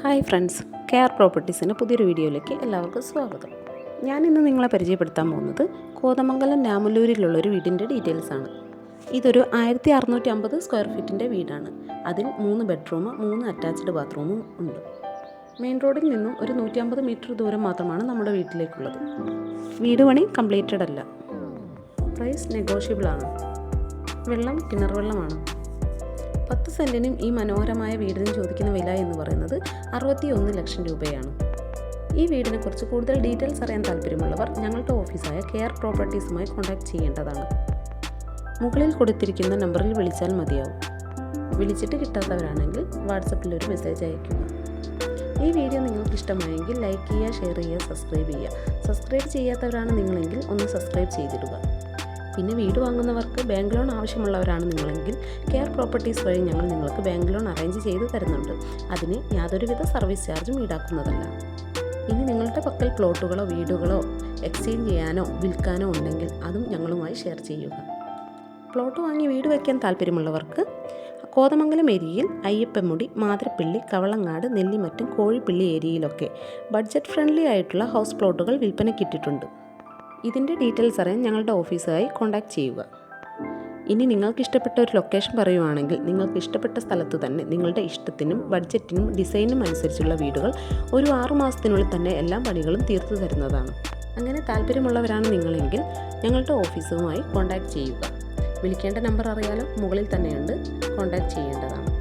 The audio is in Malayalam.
ഹായ് ഫ്രണ്ട്സ്, കെയർ പ്രോപ്പർട്ടീസിൻ്റെ പുതിയൊരു വീഡിയോയിലേക്ക് എല്ലാവർക്കും സ്വാഗതം. ഞാനിന്ന് നിങ്ങളെ പരിചയപ്പെടുത്താൻ പോകുന്നത് കോതമംഗലം രാമല്ലൂരിലുള്ളൊരു വീടിൻ്റെ ഡീറ്റെയിൽസാണ്. ഇതൊരു 1650 സ്ക്വയർ ഫീറ്റിൻ്റെ വീടാണ്. അതിൽ 3 ബെഡ്റൂം 3 അറ്റാച്ച്ഡ് ബാത്റൂമും ഉണ്ട്. മെയിൻ റോഡിൽ നിന്നും ഒരു 150 മീറ്റർ ദൂരം മാത്രമാണ് നമ്മുടെ വീട്ടിലേക്കുള്ളത്. വീട് പണി കംപ്ലീറ്റഡ് അല്ല. പ്രൈസ് നെഗോഷ്യബിളാണ്. വെള്ളം കിണർ വെള്ളമാണ്. 10 സെൻറ്റിനും ഈ മനോഹരമായ വീടിന് ചോദിക്കുന്ന വില എന്ന് പറയുന്നത് 61 ലക്ഷം രൂപയാണ്. ഈ വീടിനെക്കുറിച്ച് കൂടുതൽ ഡീറ്റെയിൽസ് അറിയാൻ താല്പര്യമുള്ളവർ ഞങ്ങളുടെ ഓഫീസായ കെയർ പ്രോപ്പർട്ടീസുമായി കോൺടാക്റ്റ് ചെയ്യേണ്ടതാണ്. മുകളിൽ കൊടുത്തിരിക്കുന്ന നമ്പറിൽ വിളിച്ചാൽ മതിയാവും. വിളിച്ചിട്ട് കിട്ടാത്തവരാണെങ്കിൽ വാട്സപ്പിൽ ഒരു മെസ്സേജ് അയയ്ക്കുക. ഈ വീഡിയോ നിങ്ങൾക്ക് ഇഷ്ടമായെങ്കിൽ ലൈക്ക് ചെയ്യുക, ഷെയർ ചെയ്യുക, സബ്സ്ക്രൈബ് ചെയ്യുക. സബ്സ്ക്രൈബ് ചെയ്യാത്തവരാണ് നിങ്ങളെങ്കിൽ ഒന്ന് സബ്സ്ക്രൈബ് ചെയ്തിടുക. പിന്നെ വീട് വാങ്ങുന്നവർക്ക് ബാങ്ക് ലോൺ ആവശ്യമുള്ളവരാണ് നിങ്ങളെങ്കിൽ കെയർ പ്രോപ്പർട്ടീസ് വഴി ഞങ്ങൾ നിങ്ങൾക്ക് ബാങ്ക് ലോൺ അറേഞ്ച് ചെയ്ത് തരുന്നുണ്ട്. അതിന് യാതൊരുവിധ സർവീസ് ചാർജും ഈടാക്കുന്നതല്ല. ഇനി നിങ്ങളുടെ പക്കൽ പ്ലോട്ടുകളോ വീടുകളോ എക്സ്ചേഞ്ച് ചെയ്യാനോ വിൽക്കാനോ ഉണ്ടെങ്കിൽ അതും ഞങ്ങളുമായി ഷെയർ ചെയ്യുക. പ്ലോട്ട് വാങ്ങി വീട് വയ്ക്കാൻ താല്പര്യമുള്ളവർക്ക് കോതമംഗലം ഏരിയയിൽ അയ്യപ്പൻമുടി, മാതിരപ്പള്ളി, കവളങ്ങാട്, നെല്ലിമറ്റം, കോഴിപ്പള്ളി ഏരിയയിലൊക്കെ ബഡ്ജറ്റ് ഫ്രണ്ട്ലി ആയിട്ടുള്ള ഹൗസ് പ്ലോട്ടുകൾ വിൽപ്പനയ്ക്കിട്ടിട്ടുണ്ട്. ഇതിൻ്റെ ഡീറ്റെയിൽസ് അറിയാൻ ഞങ്ങളുടെ ഓഫീസുമായി കോൺടാക്റ്റ് ചെയ്യുക. ഇനി നിങ്ങൾക്ക് ഇഷ്ടപ്പെട്ട ഒരു ലൊക്കേഷൻ പറയുവാണെങ്കിൽ നിങ്ങൾക്ക് ഇഷ്ടപ്പെട്ട സ്ഥലത്ത് തന്നെ നിങ്ങളുടെ ഇഷ്ടത്തിനും ബഡ്ജറ്റിനും ഡിസൈനും അനുസരിച്ചുള്ള വീടുകൾ ഒരു 6 മാസത്തിനുള്ളിൽ തന്നെ എല്ലാ പണികളും തീർത്തു തരുന്നതാണ്. അങ്ങനെ താല്പര്യമുള്ളവരാണ് നിങ്ങളെങ്കിൽ ഞങ്ങളുടെ ഓഫീസുമായി കോൺടാക്റ്റ് ചെയ്യുക. വിളിക്കേണ്ട നമ്പർ അറിയാലോ, മുകളിൽ തന്നെയുണ്ട്. കോൺടാക്റ്റ് ചെയ്യേണ്ടതാണ്.